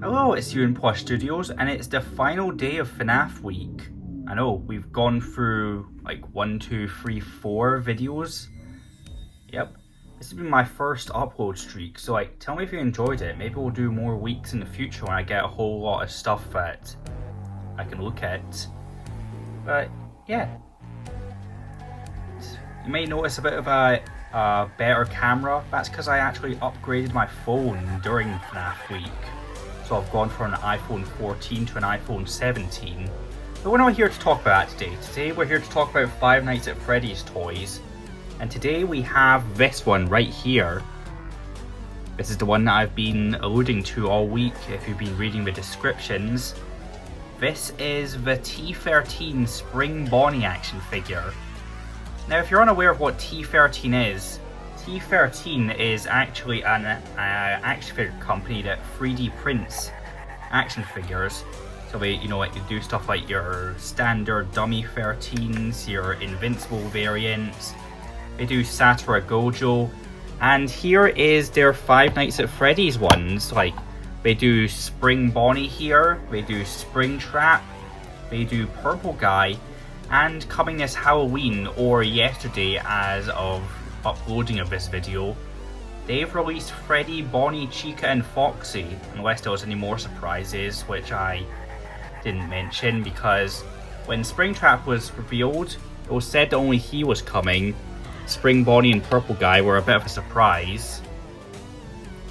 Hello, it's Euan Plush Studios, and it's the final day of FNAF week. I know, we've gone through like 1, 2, 3, 4 videos. Yep, this has been my first upload streak, so like, tell me if you enjoyed it. Maybe we'll do more weeks in the future when I get a whole lot of stuff that I can look at. But yeah, you may notice a bit of a better camera. That's because I actually upgraded my phone during FNAF week. So I've gone from an iPhone 14 to an iPhone 17. But we're not here to talk about that today. Today we're here to talk about Five Nights at Freddy's toys. And today we have this one right here. This is the one that I've been alluding to all week if you've been reading the descriptions. This is the T-13 Springbonnie action figure. Now if you're unaware of what T-13 is, T-13 is actually an action figure company that 3D prints action figures. So they, like they do stuff like your standard dummy 13s, your invincible variants. They do Satoru Gojo, and here is their Five Nights at Freddy's ones. Like they do Springbonnie here, they do Springtrap, they do Purple Guy, and coming this Halloween or yesterday as of uploading of this video, they've released Freddy, Bonnie, Chica and Foxy, unless there was any more surprises, which I didn't mention because when Springtrap was revealed, it was said that only he was coming. Springbonnie and Purple Guy were a bit of a surprise.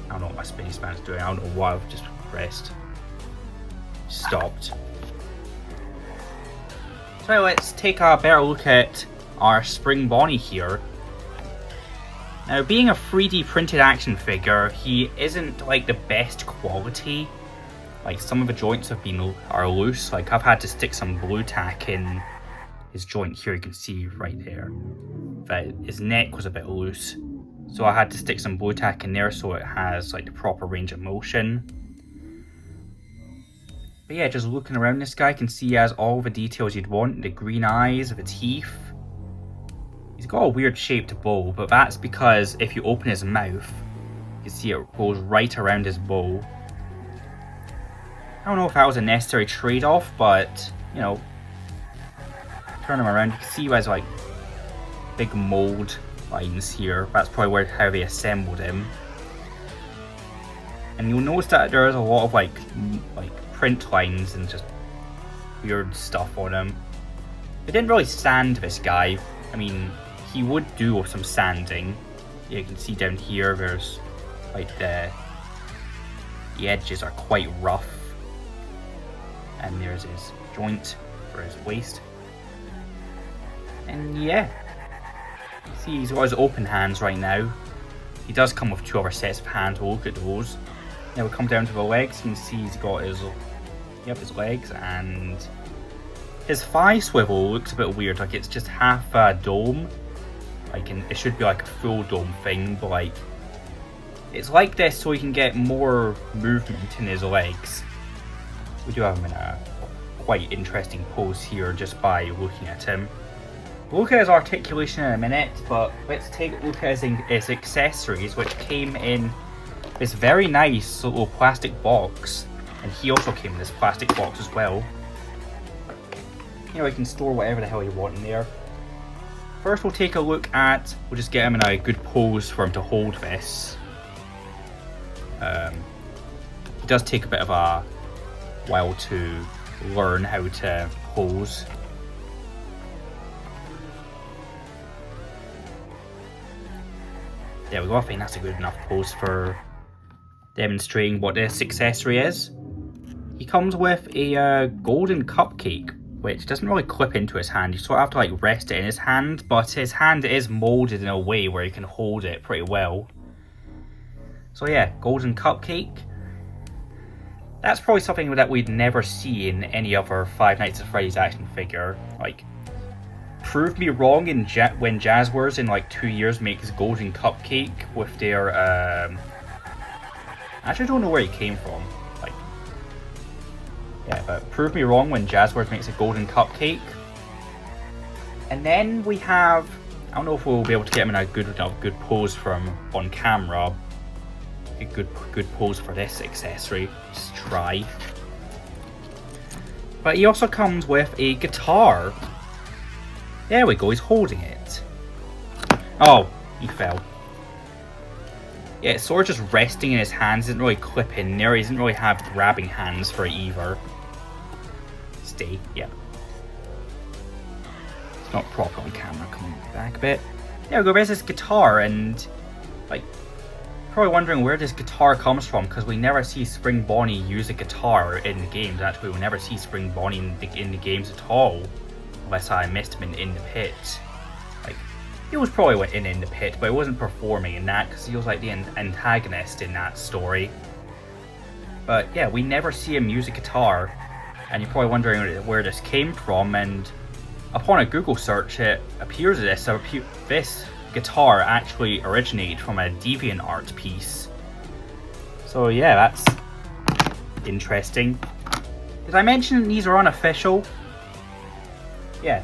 I don't know what my spaceman's doing, I don't know what I've just pressed. Stopped. So let's take a better look at our Springbonnie here. Now, being a 3D printed action figure, he isn't like the best quality. Like some of the joints are loose. Like I've had to stick some blue tack in his joint here. You can see right there that his neck was a bit loose, so I had to stick some blue tack in there so it has like the proper range of motion. But yeah, just looking around this guy, you can see he has all the details you'd want. The green eyes, the teeth. He's got a weird shaped bow, but that's because if you open his mouth, you can see it goes right around his bow. I don't know if that was a necessary trade-off, but, turn him around, you can see he has like big mold lines here. That's probably how they assembled him. And you'll notice that there is a lot of like print lines and just weird stuff on him. They didn't really sand this guy. I mean, he would do some sanding. You can see down here there's like the edges are quite rough. And there's his joint for his waist. And yeah, see he's got his open hands right now. He does come with 2 other sets of hands, we'll look at those. Now we come down to the legs, you can see he's got his legs, and his thigh swivel looks a bit weird, like it's just half a dome. It should be like a full dome thing, but like it's like this so he can get more movement in his legs. We do have him in a quite interesting pose here just by looking at him. We'll look at his articulation in a minute, but let's take a look at his accessories, which came in this very nice little plastic box. And he also came in this plastic box as well. You can store whatever the hell you want in there. First we'll take a look at, we'll just get him in a good pose for him to hold this. It does take a bit of a while to learn how to pose. There we go, I think that's a good enough pose for demonstrating what this accessory is. He comes with a golden cupcake, which doesn't really clip into his hand. You sort of have to rest it in his hand, but his hand is molded in a way where you can hold it pretty well. So yeah, golden cupcake. That's probably something that we'd never see in any other Five Nights at Freddy's action figure. Prove me wrong when Jazzwares in 2 years makes golden cupcake with their I actually don't know where he came from. Yeah, but prove me wrong when Jazzwares makes a golden cupcake. And then we have, I don't know if we'll be able to get him in a good pose for him on camera. A good pose for this accessory. Just try. But he also comes with a guitar. There we go, he's holding it. Oh, he fell. Yeah, it's sort of just resting in his hands, isn't really clipping there, he doesn't really have grabbing hands for it either. Stay, yeah. It's not proper on camera, come back a bit. There we go, there's this guitar, and like, probably wondering where this guitar comes from, because we never see Springbonnie use a guitar in the games. Actually, we never see Springbonnie in the games at all, unless I missed him in the pit. Like, he was probably in the pit, but he wasn't performing in that, because he was like the antagonist in that story. But yeah, we never see him use a guitar, and you're probably wondering where this came from, and upon a Google search, it appears that this guitar actually originated from a DeviantArt piece. So yeah, that's interesting. Did I mention these are unofficial? Yeah.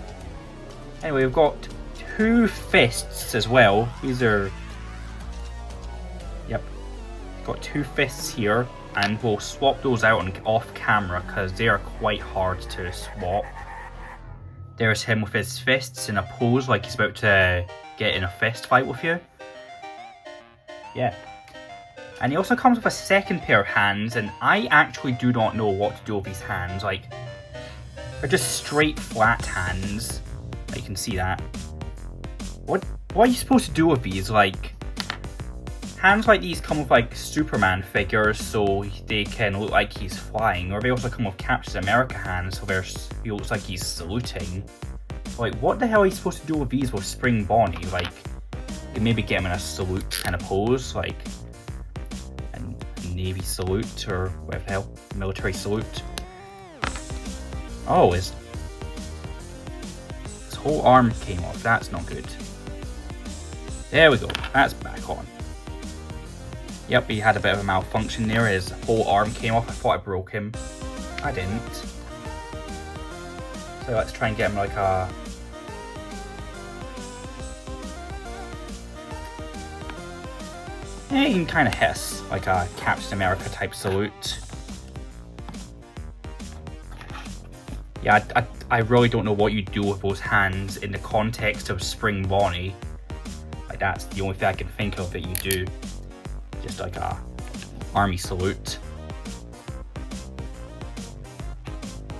Anyway, we've got 2 fists as well. These are... Yep. Got 2 fists here, and we'll swap those out off camera because they are quite hard to swap. There's him with his fists in a pose like he's about to get in a fist fight with you. Yeah. And he also comes with a second pair of hands, and I actually do not know what to do with these hands. Like, they're just straight flat hands. You can see that. What are you supposed to do with these? Like, hands like these come with like Superman figures, so they can look like he's flying, or they also come with Captain America hands, so he looks like he's saluting. Like, what the hell are you supposed to do with these with Springbonnie? Like, you can maybe get him in a salute kind of pose, like a Navy salute, or whatever the hell, military salute. Oh, his whole arm came off, that's not good. There we go, that's back on. Yep, he had a bit of a malfunction there, his whole arm came off. I thought I broke him. I didn't. So let's try and get him like a... Yeah, he can kind of hiss, like a Captain America type salute. Yeah, I really don't know what you do with those hands in the context of Springbonnie. Like, that's the only thing I can think of that you do. Just like a army salute.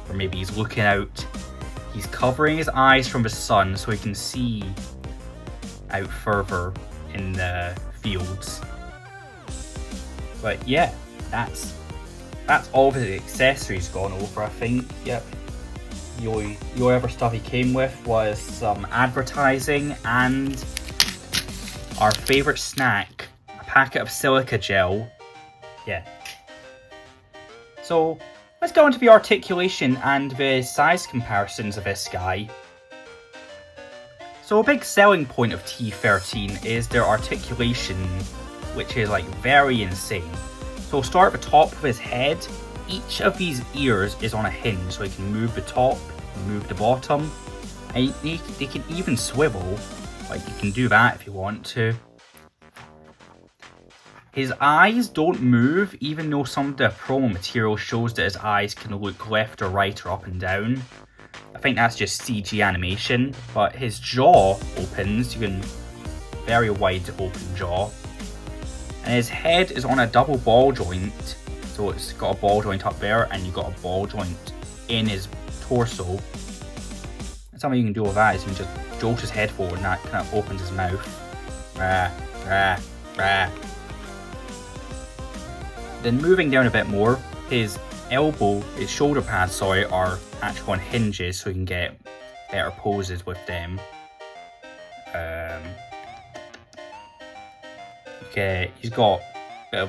Or maybe he's looking out. He's covering his eyes from the sun so he can see out further in the fields. But yeah, that's all of his accessories gone over, I think. Yep. The only other stuff he came with was some advertising and our favourite snack, a packet of silica gel. Yeah. So let's go into the articulation and the size comparisons of this guy. So a big selling point of T-13 is their articulation, which is like very insane. So we'll start at the top of his head. Each of these ears is on a hinge, so he can move the top, move the bottom, and they can even swivel. Like, you can do that if you want to. His eyes don't move, even though some of the promo material shows that his eyes can look left or right or up and down. I think that's just CG animation, but his jaw opens, you can, very wide open jaw. And his head is on a double ball joint, so it's got a ball joint up there and you've got a ball joint in his torso. And something you can do with that is you can just jolt his head forward and that kind of opens his mouth. Rah, rah, rah. Then moving down a bit more, his shoulder pads, are actually on hinges, so you can get better poses with them. Okay, he's got a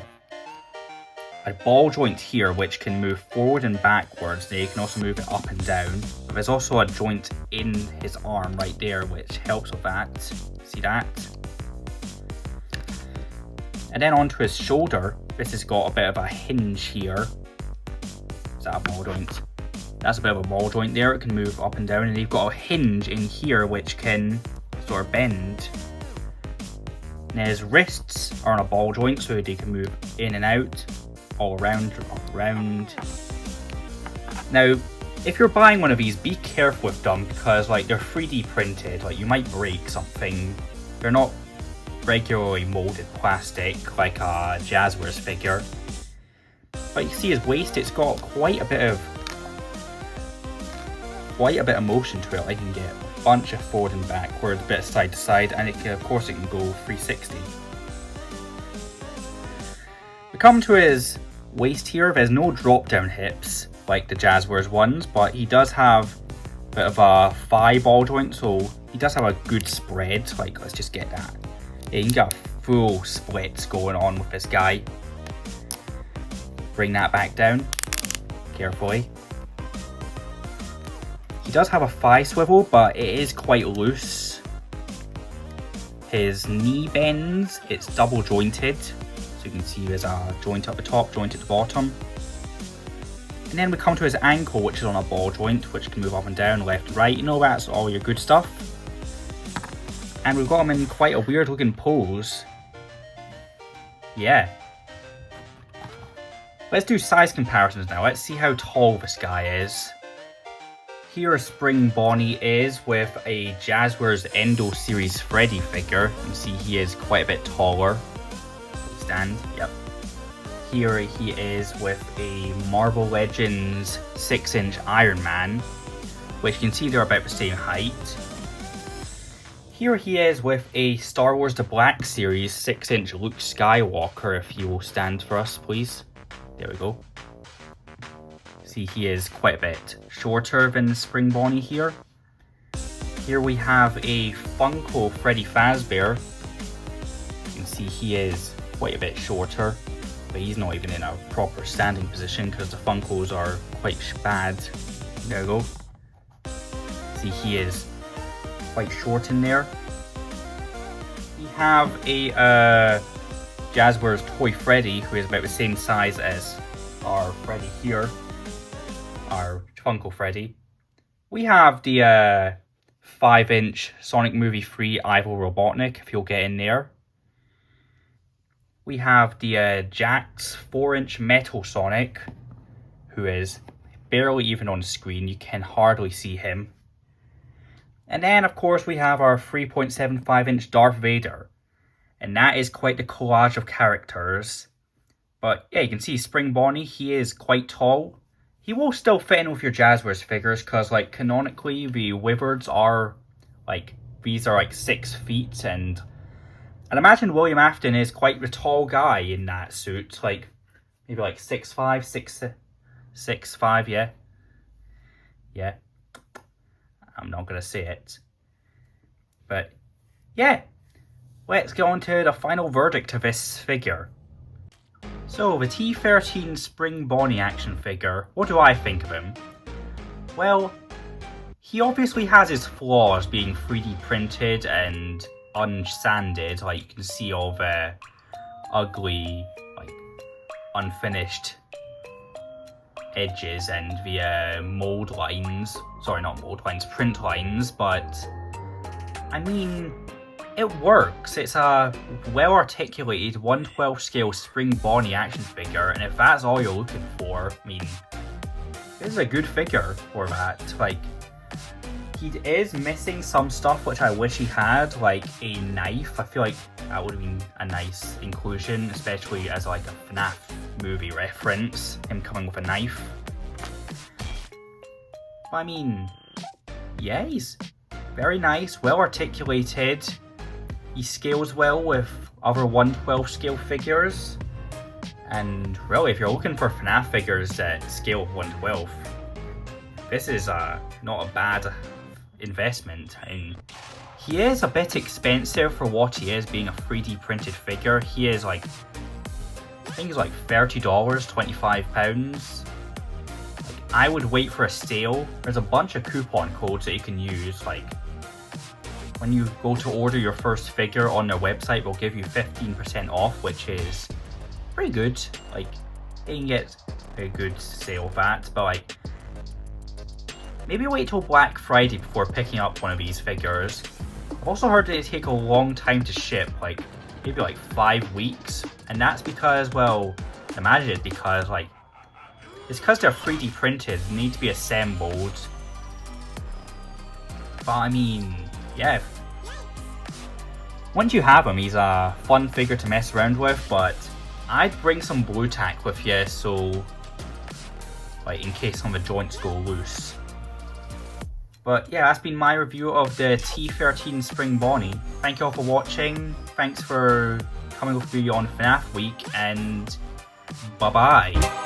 ball joint here which can move forward and backwards. Then you can also move it up and down. But there's also a joint in his arm right there which helps with that. See that? And then onto his shoulder, this has got a bit of a hinge here. Is that a ball joint? That's a bit of a ball joint there, it can move up and down, and you've got a hinge in here which can sort of bend. And his wrists are on a ball joint so they can move in and out all around, up around. Now, if you're buying one of these, be careful with them because like they're 3D printed, like you might break something. They're not regularly molded plastic like a Jazzwares figure. But you see his waist, it's got quite a bit of motion to it. I can get a bunch of forward and backward, a bit of side to side, and of course it can go 360. We come to his waist here. There's no drop down hips like the Jazzwares ones, but he does have a bit of a thigh ball joint, so he does have a good spread. Like, let's just get that. Yeah, you can get a full splits going on with this guy. Bring that back down carefully. He does have a thigh swivel, but it is quite loose. His knee bends, it's double jointed. So you can see there's a joint at the top, joint at the bottom. And then we come to his ankle, which is on a ball joint, which can move up and down, left and right. You know, that's all your good stuff. And we've got him in quite a weird looking pose. Yeah. Let's do size comparisons now. Let's see how tall this guy is. Here Springbonnie is with a Jazzwares Endo Series Freddy figure. You can see he is quite a bit taller. Stand, yep. Here he is with a Marvel Legends 6-inch Iron Man, which you can see they're about the same height. Here he is with a Star Wars The Black Series 6-inch Luke Skywalker, if you will stand for us, please. There we go. See, he is quite a bit shorter than Springbonnie here. Here we have a Funko Freddy Fazbear. You can see he is quite a bit shorter, but he's not even in a proper standing position because the Funkos are quite bad. There we go. See, he is quite short in there. We have a Jazzwares Toy Freddy, who is about the same size as our Freddy here, our Funko Freddy. We have the 5-inch Sonic Movie 3 Ivo Robotnik, if you'll get in there. We have the Jax 4-inch Metal Sonic, who is barely even on screen. You can hardly see him. And then, of course, we have our 3.75-inch Darth Vader. And that is quite the collage of characters. But yeah, you can see Springbonnie, he is quite tall. He will still fit in with your Jazzwares figures because, like, canonically, the Wizards are, like, these are, like, 6 feet. And I'd imagine William Afton is quite the tall guy in that suit. Like, maybe, like, 6'5", 6'5", yeah. Yeah. I'm not going to say it. But, yeah. Let's get on to the final verdict of this figure. So, the T-13 Springbonnie action figure, what do I think of him? Well, he obviously has his flaws, being 3D printed and unsanded. Like, you can see all the ugly, like, unfinished edges and the mold lines. Sorry, not mold lines, print lines, but I mean, it works. It's a well-articulated 1/12 scale Springbonnie action figure, and if that's all you're looking for, I mean, this is a good figure for that. Like, he is missing some stuff which I wish he had, like a knife. I feel like that would have been a nice inclusion, especially as like a FNAF movie reference, him coming with a knife. But I mean, yeah, he's very nice, well-articulated. He scales well with other 1/12 scale figures. And really, if you're looking for FNAF figures that scale 1/12, this is not a bad investment. I mean, he is a bit expensive for what he is, being a 3D printed figure. He is like, I think he's like $30, £25. Like, I would wait for a sale. There's a bunch of coupon codes that you can use. Like, when you go to order your first figure on their website, they'll give you 15% off, which is pretty good. Like, you can get a good sale of that, but like, maybe wait till Black Friday before picking up one of these figures. I've also heard that they take a long time to ship, like maybe like 5 weeks, and that's because, well, imagine it's because like it's because they're 3D printed, they need to be assembled. But I mean, yeah. Once you have him, he's a fun figure to mess around with, but I'd bring some blue tack with you, so like in case some of the joints go loose. But yeah, that's been my review of the T-13 Springbonnie. Thank you all for watching. Thanks for coming with me on FNAF week, and bye bye.